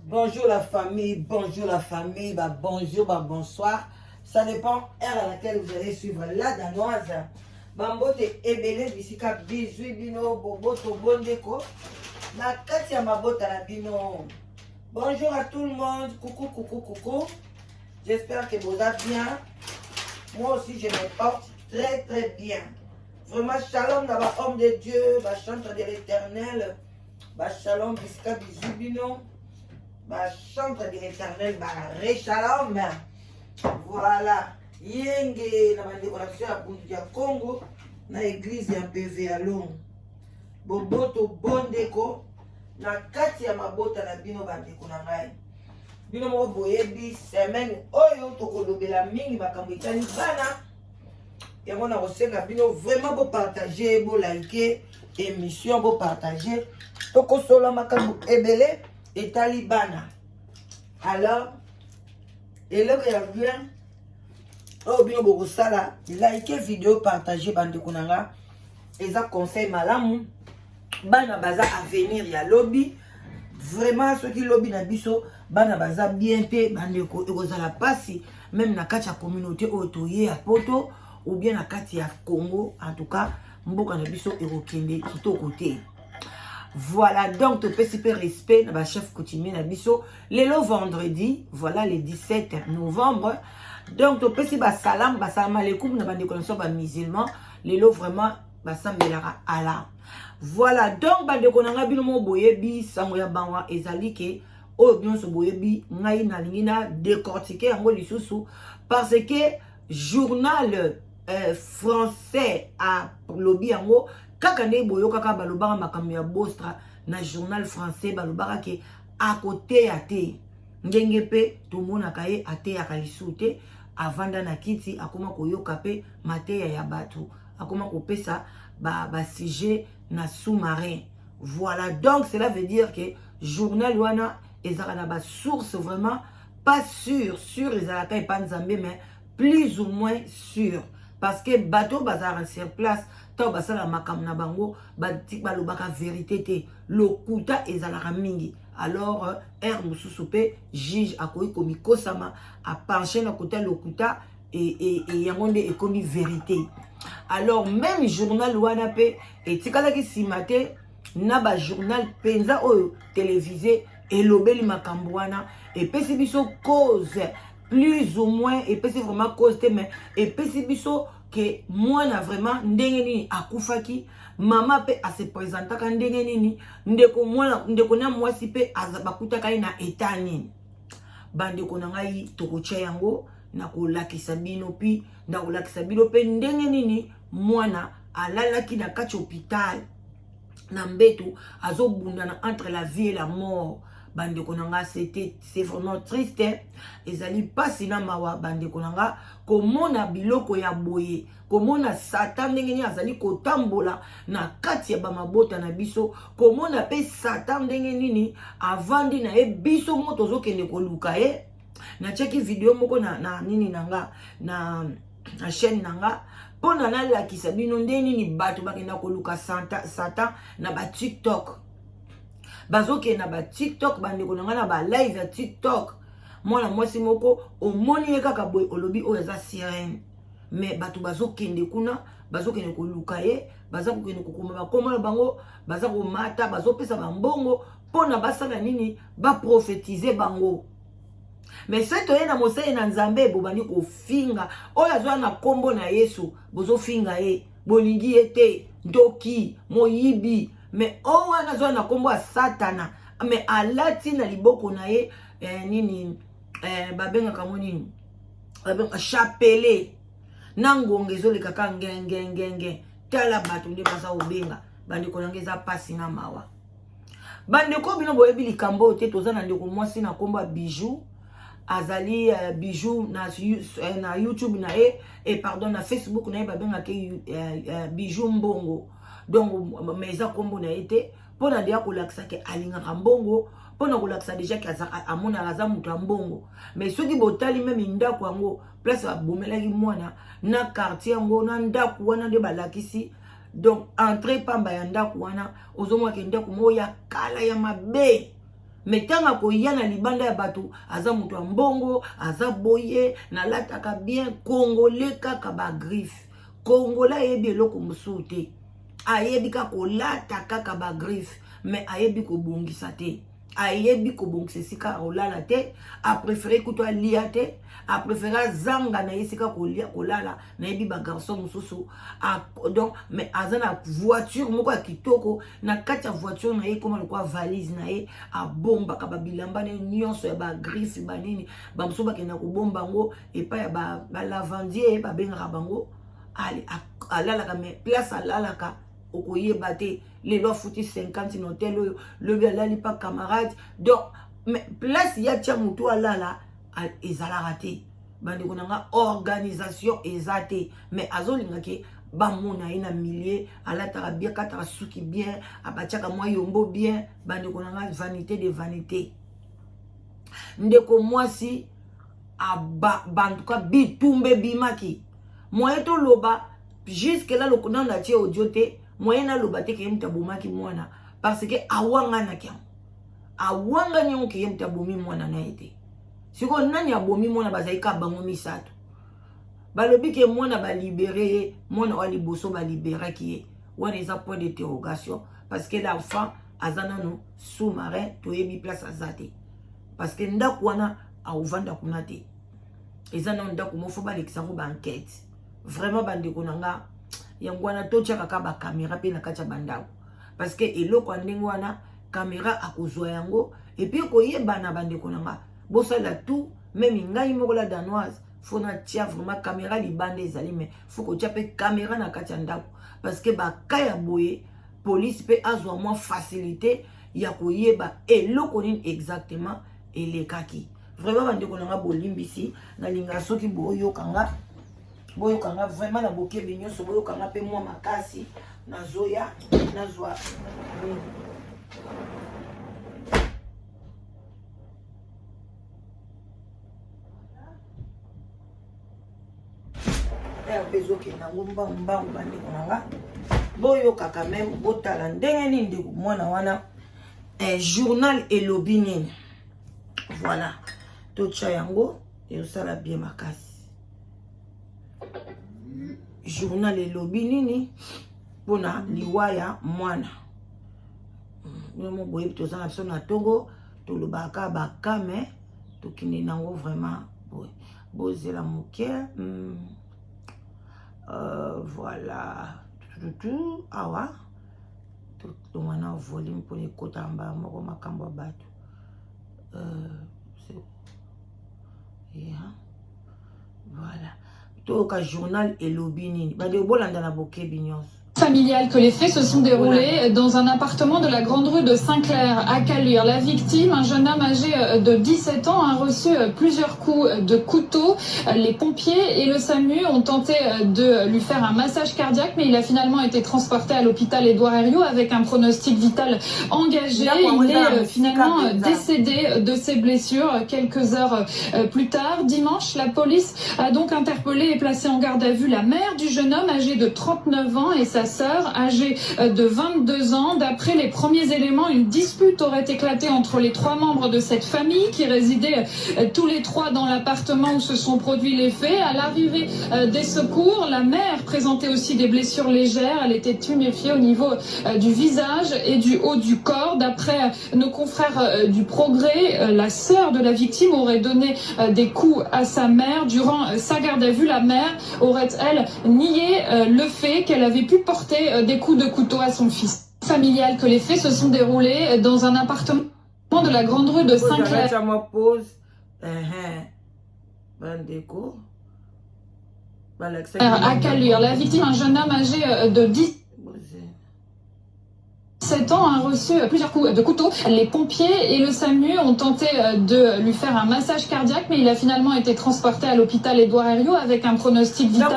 Bonjour la famille, bah bonjour, bah bonsoir. Ça dépend heure à laquelle vous allez suivre la danoise. Bambote ebele bisika bizui bino boboto bondeko. Na kati ya mabota na bino. Bonjour à tout le monde, coucou, coucou, coucou. J'espère que vous allez bien. Moi aussi je me porte très très bien. Vraiment shalom d'abord homme de Dieu, bah chantre de l'éternel. Bah shalom bisika bizui bino. Bah, chantre de l'éternel, bah, Shalom. Voilà. Yenge, na ma décoration à Congo, na église ya PV à Long. Boboto bondeko, na kati ya mabota na bino bandeko na ngai. Bino mo boyebi semaine oyo tokolobela mingi makambo etani bana. Yango na kosenga bino vraiment bo partager, bo liker émission, bo partager. Tokosola makambo ebele. Et Talibana. Alors, et là que y bien, oh bien beaucoup ça là, likez vidéo, partagez bande konanga, et ça conseil malamu, bana baza à venir ya lobby, vraiment ceux qui lobby na biso, bana baza bien te, bande ko ekozala pasi, même na kati ya communauté otoye à poto, ou bien na kati ya Congo, en tout cas, mboka na biso ekokende kitoko te. Voilà, donc tu peux super respect na chef coutumier na biso lelo vendredi, voilà le 17 novembre. Donc tu peux si salam alaikum na bande connaissance ba musulman, lelo vraiment basambelara ala. Voilà, donc bande konanga bino mo boyebi sango ya banwa ezali ke o bien so boyebi ngai na lingina décortiquer yango lisusu parce que journal français à lobby yango kaka ne boyo kaka balobaka makambo ya bostra na journal français balobaka ke à côté ya te ndenge pe tomonaka ye ate ya kalisute avanda na kiti akoma koyoka pe mateya ya bato akoma kopesa ba sujet na sous-marin. Voilà, donc cela veut dire que journal wana ezaka na ba source vraiment pas sûr ezalaka epa nzambe mais plus ou moins sûr parce que bateau bazara sur place to basala makam na bango batik balobaka vérité te lokuta ezalaka mingi alors mususu pe juge akoyi komi kosama a pencher na kota lokuta et yangonde ekomi vérité. Alors même journal wana pe etikalaki simate na ba journal penza oyo télévisé elobeli makambo wana epesi biso cause plus ou moins epesi vraiment cause te mais epesi biso que moi na vraiment ndenge nini akufaki mama pe a se présentaka ndenge nini ndeko na mwasi pe azabakutaka na etani bandeko na ngai tokotia yango na kolakisa bino pi na kolakisa bino pe ndenge nini mwana alalaki na kati hôpital na mbetu azobundana entre la vie et la mort. Bande konanga c'est vraiment triste. Ezali pasi na mawa bande konanga komona biloko ya boye komona satan ndenge ni azali kotambola na kati ya bamabota na biso komona pe satan ndenge nini avandi na e biso moto zokende koluka na cheki video moko na nini nanga na chaîne nanga pona na lakisa bino ndenge nini bato bakenda koluka satan na ba TikTok. Bazoke na ba TikTok bandeko na nga na ba live ya TikTok mwana mwasi moko omoni ye kaka boy olobi oyo eza sirène mais bato bazokende kuna bazokende koluka ye bazokende kokoma bakoma na bango bazakomata bazopesa bambongo pona basala nini baprofetize bango. Mais c'est toye na mosali na nzambe bobani kofinga oyo azwa na kombo na Yesu bozofinga ye bolingi ye te ndoki moyibi mais on wana zo na kombo ya satana mais alati na liboko na ye nini babenga kamo nini babenga chapele nangonga ezoleka ka ngenge tala bato nde baza obenga bandeko nange eza pasi na mawa bandeko bino boyebi likambo te toza na ndeko mwasi na kombo ya Bijou azali Bijou na YouTube na et pardon na Facebook na babenga ke Bijou Mbongo. Donc mais eza kombo na été pona dia kolakisa ke alingaka mbongo pona kolakisa déjà ke amona aza mutu mbongo mais soki botali même ndako yango place babomelaki mwana na quartier yango na ndako wana de balakisi donc entrée pamba ya ndako wana ozomwa ke ndako moya kala ya mabe mais tanga koya na libanda ya bato aza mutu ya mbongo aza boye na lataka bien congolais kaka ba griffe congolais ayebi eloko mosusu te ayebi kaka kolata kaka ba griffe mais ayebi kobongisa te ayebi kobongisa esika olala te apréféré kutu alia te apréféré zanga na esika kolia kolala na yebi ba garçon mosusu donc mais aza na voiture moko ya kitoko na kati ya voiture na ye koma lokwa valise na ye abombaka babilamba ne nyonso ya ba griffe banini bamosusu bakenda kobomba yango epai ya ba lavandier babengaka bango alalaka mais place alalaka okoyeba te lelo afuti 50 na hotel oyo lobi alali pa camarade donc mais place ya tia mutu alala ezalaka te bandeko nanga organisation eza te mais azolinga ke bamona ye na milieu alataka bien kataka suki bien abatiaka mwa yombo bien bandeko nanga vanité de vanité ndeko mwasi bantuka bitumbe bimaki moyen to loba jusque là le connant na tie audio te moyen na loba te ke mta bomaki mwana parce que awanga na kya awanga nyo ke mta bomi mwana na ete siko nani abomi mwana bazaika bango misato balobi ke mwana ba libérer mwana wa liboso ba libérer ki wana eza point d'interrogation parce que l'enfant azana no sous-marin to yebi place azate parce que ndako wana auvanda kuna te ezana ndako mofo ba leksango ba enquête vraiment bandeko nanga yango wana tocha kaka ba caméra pe na kacha bandako parce que eloko ndenge wana caméra akozwa yango et puis koyeba na bandeko nanga bosala tout même ngai moko la danoise faut na tia vraiment caméra libande ezali mais faut ko tia pe caméra na kacha ndako parce que ba kaya boye police pe azwa moins facilité ya koyeba eloko nini exactement elekaki vraiment bandeko nanga bolimbisi na linga soki boyo kanga vraiment na boke binyo so boyo kanga pe moi makasi na zoya na zwa pezo ke na ngomba bandeko nanga boyo kaka même botala ndenge nini ndeko mwana wana journal elobi nini voilà tocha yango ezosala bien makasi journal elobi nini mpona liwaya mwana mo boyebi tozanga biso na ntongo tolobaka bakame tokende nango vraiment boye bozela moke voilà tout awa tongwana volume mpona ekota mbala moko makambo ya bato voilà toka journal elobi nini bade bolanda na bokebi nyonso familiale que les faits se sont déroulés dans un appartement de la Grande Rue de Saint-Clair à Caluire. La victime, un jeune homme âgé de 17 ans, a reçu plusieurs coups de couteau. Les pompiers et le SAMU ont tenté de lui faire un massage cardiaque, mais il a finalement été transporté à l'hôpital Édouard Herriot avec un pronostic vital engagé. Il est finalement décédé de ses blessures quelques heures plus tard. Dimanche, la police a donc interpellé et placé en garde à vue la mère du jeune homme âgé de 39 ans et sa sœur âgée de 22 ans. D'après les premiers éléments, une dispute aurait éclaté entre les trois membres de cette famille qui résidaient tous les trois dans l'appartement où se sont produits les faits. À l'arrivée des secours, la mère présentait aussi des blessures légères. Elle était tuméfiée au niveau du visage et du haut du corps. D'après nos confrères du Progrès, la sœur de la victime aurait donné des coups à sa mère. Durant sa garde à vue, la mère aurait, elle, nié le fait qu'elle avait pu porter des coups de couteau à son fils. Familial que les faits se sont déroulés dans un appartement de la Grande Rue de Saint-Clair. À Caluire, la victime, un jeune homme âgé de 17 ans, a reçu plusieurs coups de couteau. Les pompiers et le SAMU ont tenté de lui faire un massage cardiaque, mais il a finalement été transporté à l'hôpital Édouard Herriot avec un pronostic vital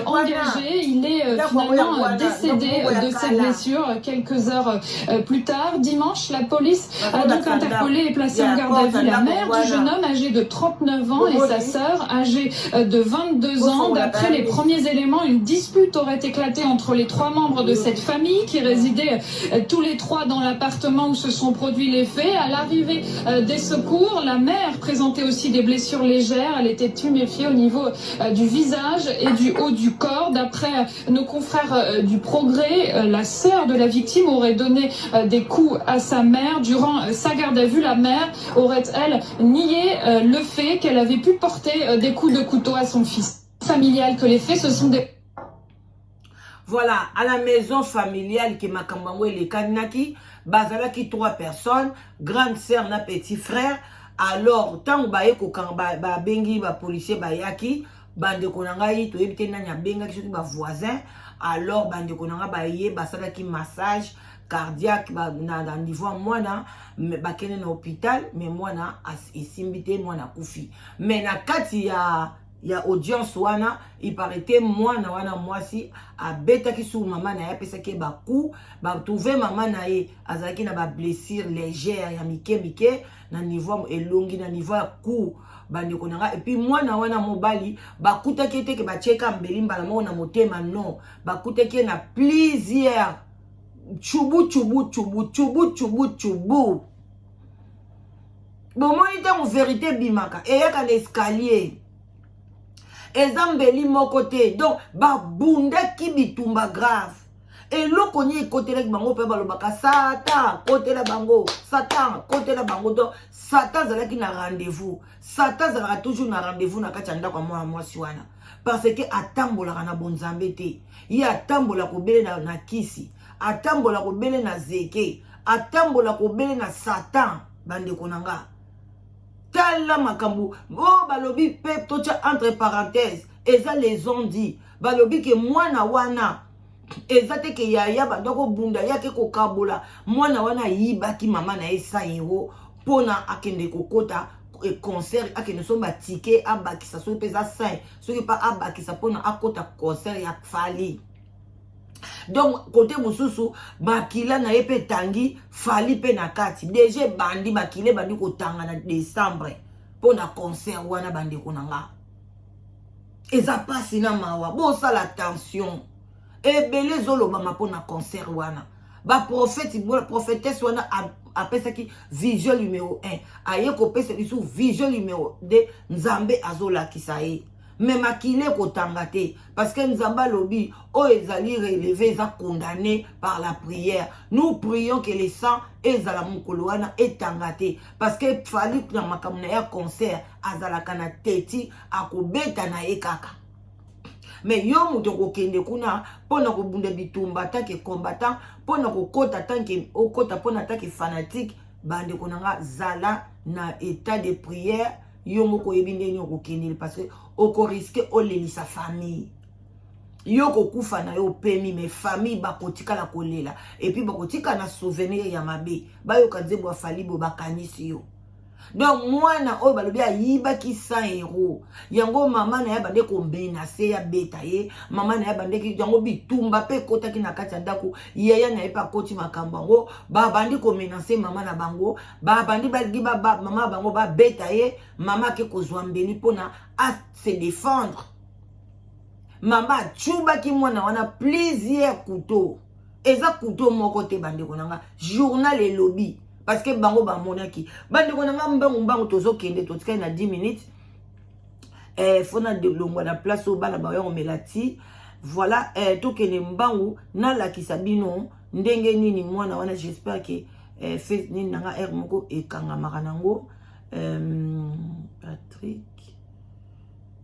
engagé. Il est finalement décédé de ses blessures quelques heures plus tard. Dimanche, la police a donc interpellé et placé en garde à vue la mère du jeune homme âgé de 39 ans et sa sœur âgée de 22 ans. D'après les premiers éléments, une dispute aurait éclaté entre les trois membres de cette famille qui résidaient tous tous les trois dans l'appartement où se sont produits les faits. À l'arrivée des secours, la mère présentait aussi des blessures légères. Elle était tuméfiée au niveau du visage et du haut du corps. D'après nos confrères du Progrès, la sœur de la victime aurait donné des coups à sa mère. Durant sa garde à vue, la mère aurait, elle, nié le fait qu'elle avait pu porter des coups de couteau à son fils. Familial que les faits, ce sont des... Voilà, à la maison familiale qui m'a cambié les kanaki, bazala qui 3 personnes, grande sœur na petit frère. Alors, tant ba eko kan ba bengi ba policier ba yaki, bande konanga yi to ebite na nya benga ki soki ba voisin. Alors bande konanga ba ye basala ki massage cardiaque ba na niveau mwana ba kene na hôpital, mais mwana isimbite mwana kufi. Mais na kati ya audience wana il paraît mwana wana mwasi abeta ki sur maman na ya pesa ke ba coup ba trouver maman na ye azaki na ba blessure légère ya mike na niveau elongi na niveau ya coup bande konanga. Et puis mwana wana mobali ba kutaki te ke ba cheka mbeli mbala mo na motema non ba kutaki na plusieurs chubu bon moi ite en vérité bimaka et ya kan escalier ezambeli moko te donc babunda ki bitumba grave eloko ni ekotelaki bango mpe balobaka satan kotela bango satan kotela bango donc satan azalaki na rendez-vous satan azalaka toujours na rendez-vous na kati ya ndako ya mwana mwasi wana parce que atambolaka na bonzambe te ye atambola kobele na kisi atambola kobele na zeke atambola kobele na satan bandeko na nga. Tala makambu oh balobi pe tocha entre parenthèses eza les ont dit balobi ke mwana wana eza te ke yaya bandoko bunda yake ko kabola mwana wana yibaki mama na esa yero pona akende kokota concert akende somba ticket abakisa so pesa 5 soki pa abakisa pona akota concert ya fali. Donc côté mususu bakila na yepe tangi fali pe na kati déjà bandi bakile bandi ko tanga na décembre pour na concert wana bandi ko nanga eza pasi na mawa bo sala attention e belé zolo bama pour na concert wana ba prophète bo prophétesse wana apesa ki vision numéro 1 aye ko pesa bisu vision numéro 2 nzambe azola kisaye. Mais makile kotangate parce que Nzamba lobi o ezali relevé eza condamné par la prière. Nous prions que les sangs ezala mukolo wana etangate parce que fali na makamna ya concert azala kana teti akobeta na ekaka. Mais yo muto kokende kuna pona kobunda bitumba tanke combattant pona kokota tanke okota pona tanke fanatique bande konanga zala na état de prière. Yo moko ebindeni okokendeli parce que oko risque oleli sa famille yo kokufa na yo pemi mais famille bakotika la kolela et puis bakotika na souvenir ya mabe bayoka nzembo afali bo bakanisi yo. Donc mwana oyo balobi ayibaki 100 euros yango mama na ya bande ko menase ya beta ye mama na ya bande ki yango bitumba pe kotaki na kati ya ndako yaya na yepa koti makambo ngo ba bandi ko menase mama na bango ba bandi balgi ba mama bango ba beta ye mama ke kozwa mbeli pona a se défendre mama chuba ki mwana wana plaisir couteau eza couteau moko te bande konanga journal et lobby. Parce que bango ba monaki bande konanga mbangu tozo kende totika na 10 minutes fona de longo na place au bana ba yo melati voilà to kende mbangu na la kisabino ndenge nini mwana wana j'espère que fait nini nanga air moko ekanga makanango Patrick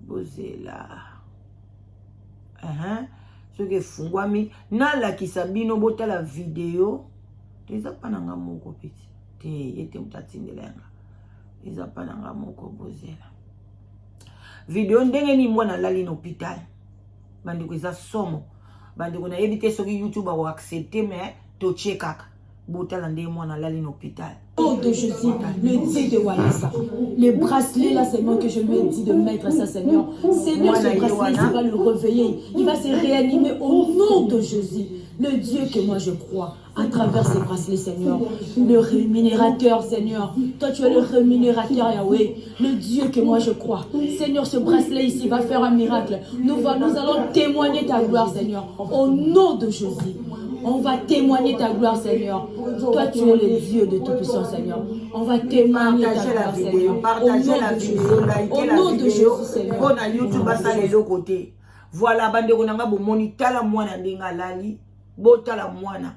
Bozela ce que fungwami na la kisabino bota la vidéo eza pananga moko petit yete mutatindelenga eza pananga moko Bozela video ndenge ni mwana lali na hôpital bandiko eza somo bandiko na yebite soki YouTube a accepter mais to checkaka botala ndenge mwana lali na hôpital. Oh de Jésus, le Dieu de Walisa, les bracelets là Seigneur que je lui ai dit de mettre ça Seigneur, Seigneur ce bracelet il va le réveiller, il va se réanimer au nom de Jésus, le Dieu que moi je crois. À travers ces bracelets, Seigneur, le rémunérateur, Seigneur. Toi, tu es le rémunérateur, Yahweh, le Dieu que moi je crois. Seigneur, ce bracelet ici va faire un miracle. Nous allons témoigner ta gloire, Seigneur, au nom de Jésus. On va témoigner ta gloire, Seigneur. Toi, tu es le Dieu de Tout-Puissant, Seigneur. On va témoigner ta gloire, Seigneur. Partagez la vidéo, likez la vidéo. Seigneur. On a YouTube, ça les deux côtés. Voilà, bande konanga bo moni tala mwana ndenga lali. Botala mwana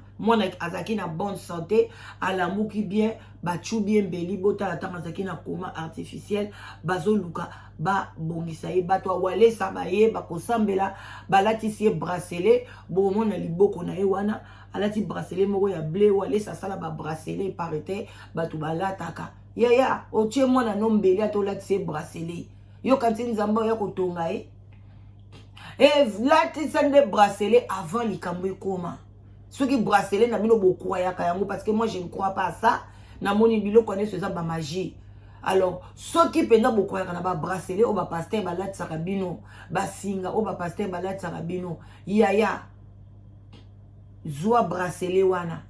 azaki na bonne santé, alamuki bien, bachu bien beli, botala tanga azaki na coma artificiel, bazo luka ba bongisa ye bato wale sabaye bakosambela balatisi ye bracelet, bo mona liboko na ye wana alati bracelet moko ya bleu wale sasala ba bracelet parete bato balataka. Ya otie mwana nombeli atolati ye bracelet. Yo kanti nzamba ya kotonga ye. Et là, tu sais des bracelets avant les cambouis comment. Ceux qui bracelets n'a mis beaucoup à Yakayango parce que moi je ne crois pas à ça. Na mon ibilo connaît ce ça magie. Alors ceux qui pendant beaucoup à Yakayango bracelet au bas pasteur balat sarabino, basinga au bas pasteur balat sarabino. Yaya zoa bracelet wana.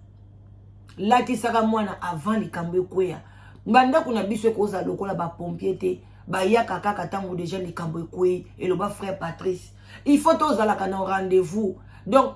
Là tu sais mwana avant les cambouis quoi. Banda kuna biso koza lokola ba pompier te. Ba yaka kaka tango déjà les cambouis quoi et le bas frère Patrice. Il faut tous aller à un rendez-vous. Donc,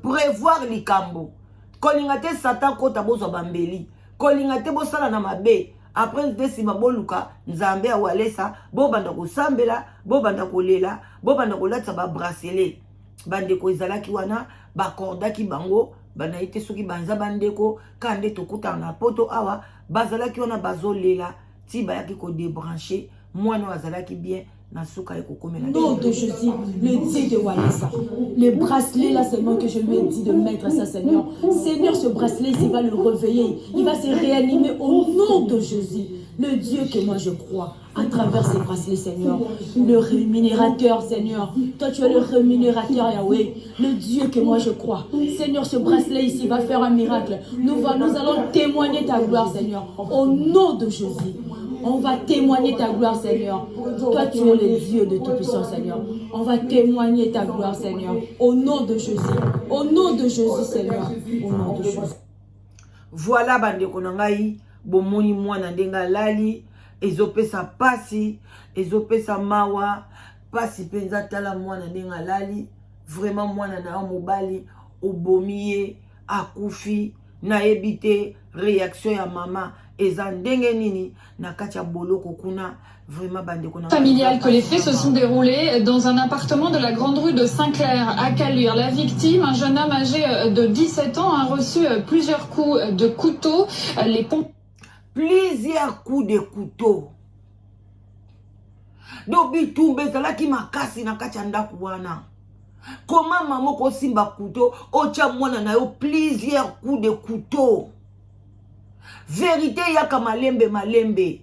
prévoir les cambo. Kolingate Satan kota bozo bambeli. Kolingate bosala na mabe. Après, desima boluka, nzambe a walesa, bo banda ko sambela, bo banda ko lela, bo banda ko latsa ba bracelet. Bande ko izalaki wana, ba korda ki bango, bana ite soki banza bandeko, kande tokuta na poto awa, bazalaki wana bazo lela, ti bayaki ko débrancher, mwana wazalaki bien. Nom de Jésus, le Dieu de Walesa. Le bracelet là, c'est moi que je lui ai dit de mettre ça, Seigneur. Seigneur, ce bracelet, il va le réveiller. Il va se réanimer au nom de Jésus. Le Dieu que moi je crois, à travers ces bracelets, Seigneur. Le rémunérateur, Seigneur. Toi, tu es le rémunérateur, Yahweh. Le Dieu que moi je crois. Seigneur, ce bracelet ici va faire un miracle. Nous allons témoigner ta gloire, Seigneur. Au nom de Jésus. On va témoigner ta gloire, Seigneur. Toi, tu es le Dieu de Tout-Puissant, Seigneur. On va témoigner ta gloire, Seigneur. Au nom de Jésus. Au nom de Jésus, Seigneur. Au nom de Jésus. Voilà, bande konangai, bomoni mwana ndenga lali, ezopesa pasi, ezopesa mawa, pasi penza tala mwana ndenga lali, vraiment mwana na mobali, obomiye, akufi, na ebite, réaction ya mama. Familial que les faits se sont déroulés dans un appartement de la grande rue de Saint-Clair à Caluire. La victime, un jeune homme âgé de 17 ans, a reçu plusieurs coups de couteau. Plusieurs coups de couteau. Dobi tumbe zalaki makasi na kachanda kuwana. Comment maman ko simba couteau ocha mwana na yo plusieurs coups de couteau. Vérité yaka malembe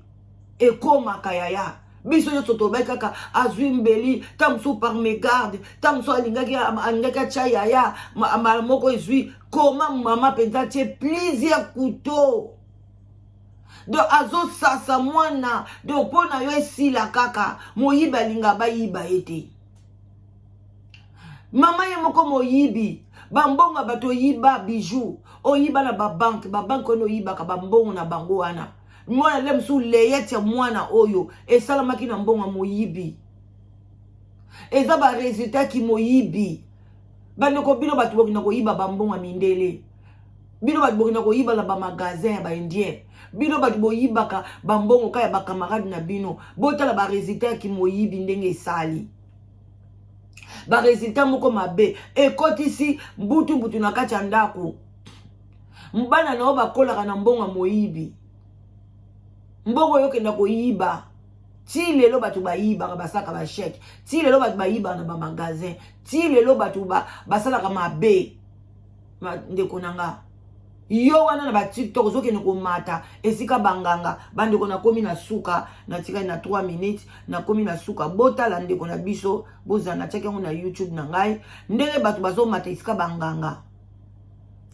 eko makayaya biso yo totobai kaka azuimbeli tamso par mégarde tamso alingaki chayaya moko ezui koma mama penza tie plusieurs couteaux do azo sasa mwana do pona yo esila kaka moyiba linga bayiba ete mama ye moko moyibi bambonga bato yiba bijou oyiba na babank ono yiba ka bambongo na bango wana mwana lemsu leyete ya mwana oyo esalamaki na mbonga moyibi eza ba resultat ki moyibi bandeko bino bato bokina koyiba bambonga mindele bino bato bokina koyiba na ba magasin ya ba indien bino bato boyibaka bambongo kaya ba camarade na bino botala ba resultat ki moyibi ndenge esali ba resultat moko mabe ekotisi mbutu na kati ya ndako mbana na oba kolaka na mbonga moyibi mbongo yo kenda koyiba ti lelo batu bayiba basaka ba chèque ti lelo batu bayiba na ba magasin ti lelo batu basalaka mabe ndeko nanga yo wana na ba TikTok zokende ko mata esika banganga bandeko na komi na suka na tika na 3 minutes na komi na suka botala ndeko na biso bozana cheke na YouTube na ngai ndenge batu bazo mata esika banganga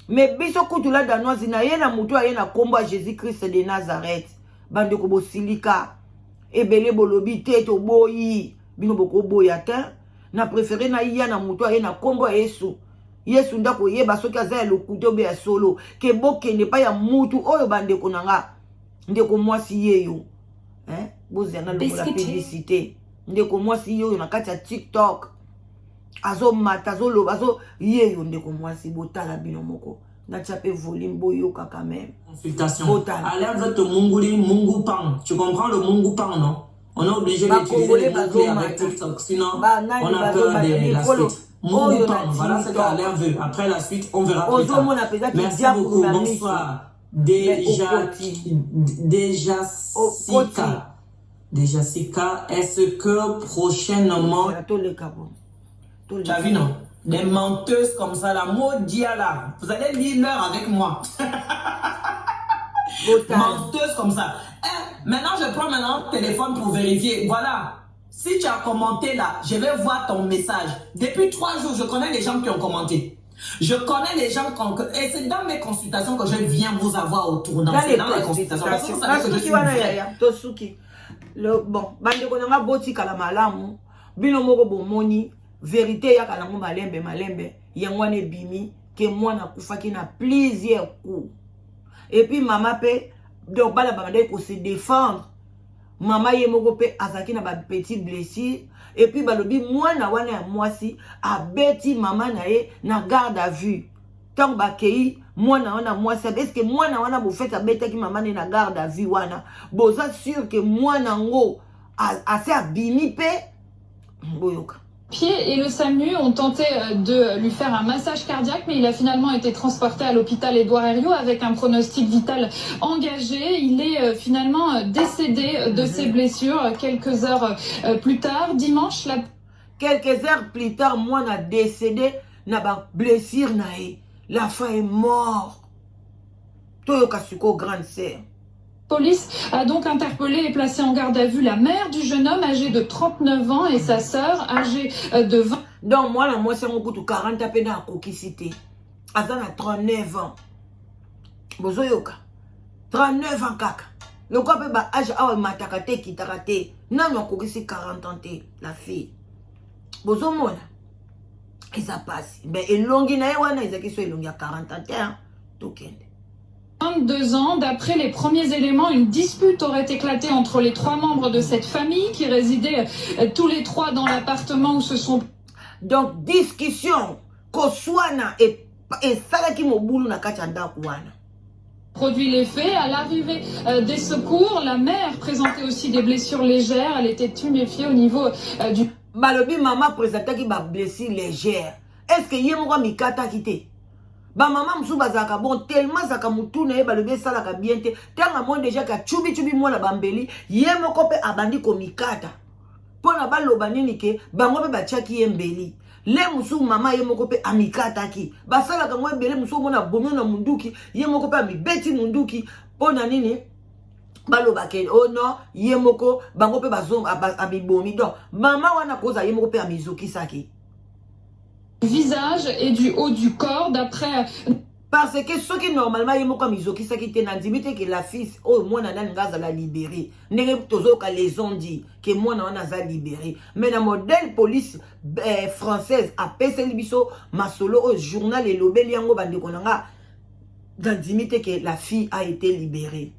mais biso kutula danoise na ye na mutu aye na kombo ya Jésus Christ de Nazareth bandeko bosilika ebele bolobi te to boyi bino boko boya te na préféré na iya na mutu aye na kombo ya Yesu Yesu ndako yeba soki aza lokuto be ya solo ke bokende pa ya mutu oyo bandeko nanga ndeko mwasi yeyo bozana lokola publicité ndeko mwasi yeyo na kati ya TikTok azo mata azo loba azo ye yonde ko mwasi botala bino moko na chape volume boyoka quand même consultation alerte munguli mungu pang, tu comprends le mungu pang non? On est obligé d'utiliser les mots-clés avec TikTok, sinon on a peur de la suite. Mungu pang, voilà ce qu'Alain veut. Après la suite, on verra plus tard. Merci beaucoup, bonsoir. Déjà Sika, est-ce que prochainement... Tu as vu, non? Des menteuses comme ça, la maudia là. Vous allez lire l'heure avec moi. Menteuse comme ça. Maintenant, je prends maintenant le téléphone pour vérifier. Voilà. Si tu as commenté là, je vais voir ton message. Depuis 3 jours, je connais les gens qui ont commenté. Je connais les gens et c'est dans mes consultations que je viens vous avoir au tournant. C'est dans les consultations. Parce que vous savez que je suis Tosuki. Bon, bande konanga boti kala malamu. Bino moko bomoni. Vérité ya kala malembe. Yangwane bimi. Que moi na kufaki na plusieurs coups. Et puis maman pe. Donc bala bamade ko se défendre. Maman yemoko pe azaki na ba petit blessure. Et puis balobi mwana wana ya mwasi abeti mama na ye na garde à vue. Tant bakei mwana wana mwasi est-ce que mwana wana bo fait abeta ki mama na garde à vue wana boza sûr que mwana ngo assez abimi pe boyoka. Et le SAMU ont tenté de lui faire un massage cardiaque, mais il a finalement été transporté à l'hôpital Édouard Herriot avec un pronostic vital engagé. Il est finalement décédé de ses blessures quelques heures plus tard. Dimanche, quelques heures plus tard, moi, on a décédé, na ba blessure nae. La femme est morte. Toyoka suko grande sœur. Police a donc interpellé et placé en garde à vue la mère du jeune homme âgé de 39 ans et sa sœur âgée de 20 ans. Donc moi, c'est mon coup de 40 ans à Kokisité. Azan a 39 ans. Bozoyoka. 39 ans kaka. Le quoi peut ba âge a matakate kitakate. Non, non, Kokisi 40 ans la fille. Bozomona. Et ça passe. Ben, et longi na ewana, ils a qui sont longi à 40 ans. Tokende. 22 ans. D'après les premiers éléments, une dispute aurait éclaté entre les 3 membres de cette famille qui résidaient tous les 3 dans l'appartement où se sont... Donc, discussion, Koswana et Salaki Moboulou na kachanda kouana. Produit les faits. À l'arrivée des secours, la mère présentait aussi des blessures légères. Elle était tuméfiée au niveau du... Balobi maman présentait qui ba blessure légère. Est-ce que yemwa mikata kité? Ba maman msou bazaka bon tellement zaka mutuna e balobi salaka bien te tanga mo déjà ka chubi mwana bambeli yemoko pe abandi komikata pona baloba nini ke bango pe bachaki yembeli le msou mama yemoko pe amikata ki basalaka ngo ebele msou mona bomo na munduki yemoko pe amibeti munduki pona nini baloba ke oh non yemoko bango pe bazom abibomi donc mama wana koza yemoko pe amizoki saki visage et du haut du corps d'après... Parce que ce qui normalement est comme ils ont qui s'acquittent dans limite que la fille oh moi na ngaza la libérer n'est tozo ka les ont dit que moi na za libéré mais la modèle police française a pèsé libiso masolo au journal et lobeli yango bande konanga dans limite que la fille a été libérée.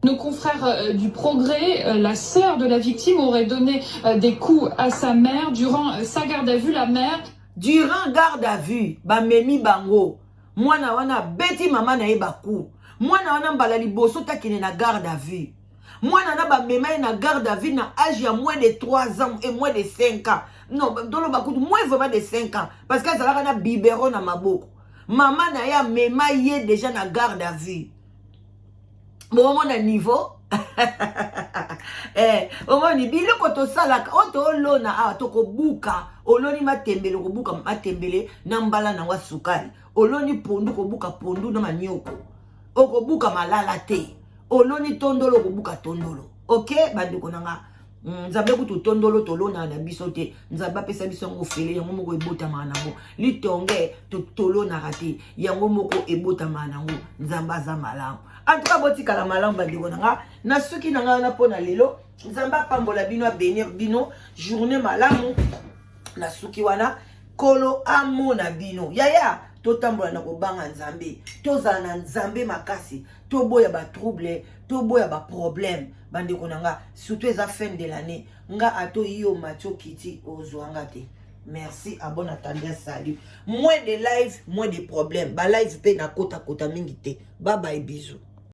Nos confrères du Progrès, la sœur de la victime aurait donné des coups à sa mère durant sa garde à vue. La mère durant garde à vue, ba memi bango, mwana wana beti mama na ebaku, mwana wana mbala liboso takine na garde à vue, mwana na ba mema na garde à vue na âge ya moins de 3 ans et moins de 5 ans. Non, dans le bakou, moins vraiment de 5 ans, parce que ça na biberon na maboko. Maman na ya mema yé déjà na garde à vue. Bon, mon niveau. Omoni biloko to salaka oto lona a toko buka oloni matembele ko buka matembele na mbala na wa sukali oloni pondu ko buka pondu na manyoko oko buka malala te oloni tondolo ko buka tondolo ok bandiko nanga nzabe kutu tondolo tolona na biso te nzabe pesa biso ngo fele yango moko ebota manango litonge to tolona rate yango moko ebota manango nzamba za malamu. En tout cas, botika la malam bandiko nanga na suki nanga na pona lelo nzamba pambola bino benir bino journée malamu na suki wana kolo amona bino yaya to tambola na kobanga nzambe to zana nzambe makasi to boya ba trouble to boya ba problème bandiko nanga surtout eza fin de l'année nga ato iyo macho kiti ozwanga te Merci, à bon attendant, salut. Moins de live, moins de problèmes. Ba live pe na kota kota mingi te. Bye bye, bisous.